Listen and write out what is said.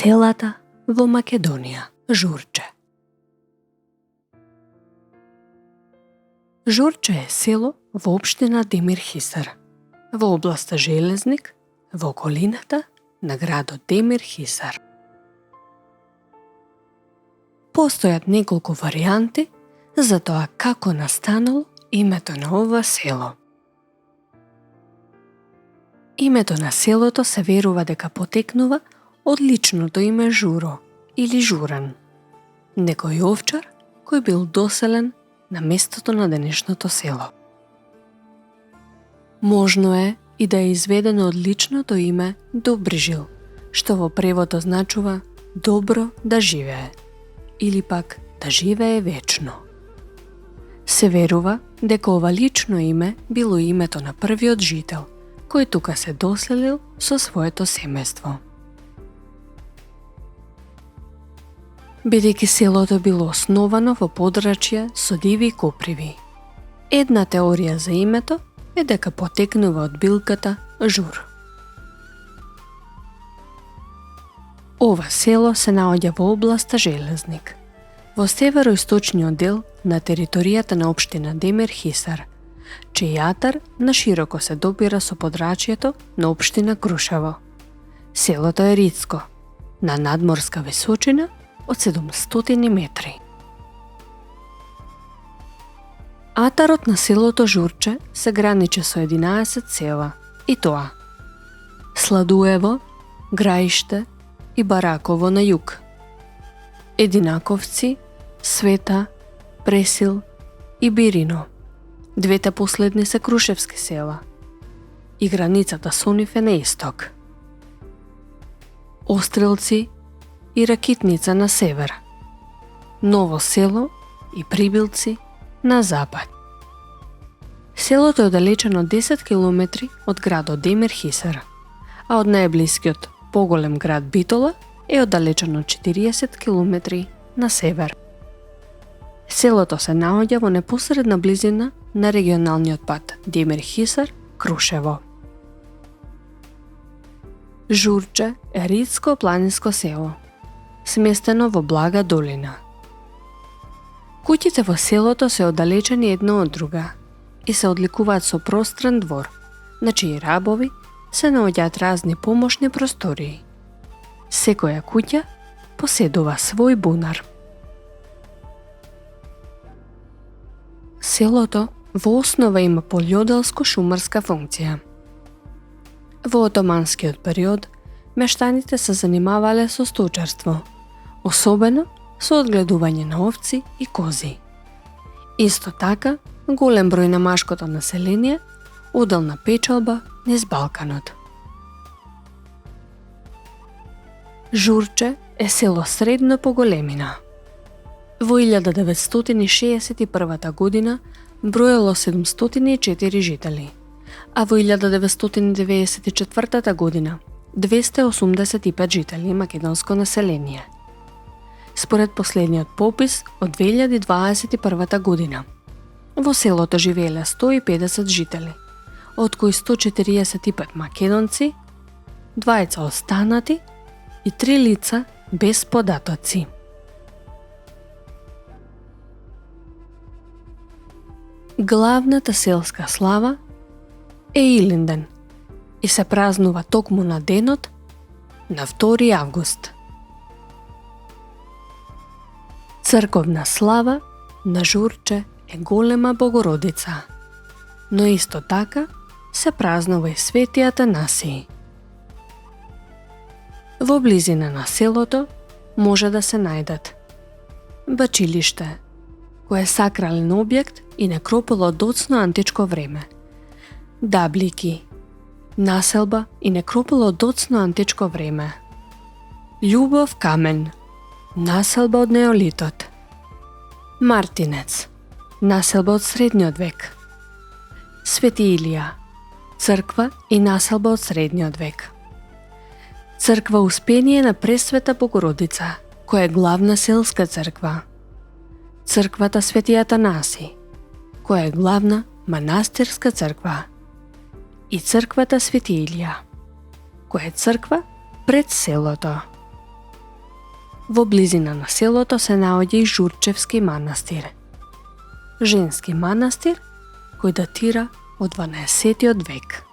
Селата во Македонија. Журче. Журче е село во општина Демир Хисар, во областа Железник, во околината на градот Демир Хисар. Постојат неколку варијанти за тоа како настанало името на ова село. Името на селото се верува дека потекнува од личното име Журо или Журан, некој овчар кој бил доселен на местото на денешното село. Можно е и да е изведено од личното име Добрижил, што во превод означува добро да живее или пак да живее вечно. Се верува дека ова лично име било името на првиот жител кој тука се доселил со своето семејство. Бидејќи селото било основано во подрачје со диви коприви. Една теорија за името е дека потекнува од билката жур. Ова село се наоѓа во областа Железник, во североисточниот дел на територијата на општина Демир Хисар, чиј јатар нашироко се допира со подрачјето на општина Крушево. Селото е ридско, на надморска височина од 700 метри. Атарот на селото Журче се граничи со 11 села, и тоа Сладуево, Граиште и Бараково на југ, Единаковци, Света, Пресил и Бирино. Двете последни се крушевски села и границата со нив е на исток. Острелци и Ракитница на север, Ново село и Прибилци на запад. Селото е оддалечено 10 километри од градот Демир Хисар, а од најблискиот поголем град Битола е оддалечено 40 километри на север. Селото се наоѓа во непосредна близина на регионалниот пат Демир Хисар-Крушево. Журче е ридско планинско село, сместено во блага долина. Куќите во селото се оддалечени една од друга и се одликуваат со простран двор, на чии рабови се наоѓаат разни помошни простории. Секоја куќа поседува свој бунар. Селото во основа има полјоделско-шумарска функција. Во отоманскиот период, мештаните се занимавале со сточарство, особено со одгледување на овци и кози. Исто така, голем број на машкото население одел на печалба низ Балканот. Журче е село средно по големина. Во 1961 година броело 704 жители, а во 1994 година 285 жители македонско население. Според последниот попис од 2021 година, во селото живееле 150 жители, од кои 145 македонци, 2 останати и 3 лица без податоци. Главната селска слава е Илинден и се празнува токму на денот на 2 август. Црковна слава на Журче е Голема Богородица, но исто така се празнува и Свети Атанасиј. Во близина на селото може да се најдат бачилиште, кој е сакрален објект и некропол од доцно античко време, даблики, населба и некропол од доцно античко време, љубов камен, населба од неолитот, Мартинец, населба од средниот век, Свети Илија, црква и населба од средниот век, црква Успение на Пресвета Богородица, која е главна селска црква, црквата Свети Атанаси, која е главна манастирска црква, и црквата Свети Илија, која е црква пред селото. Во близина на селото се наоѓа и Журчевски манастир, женски манастир кој датира од 12 век.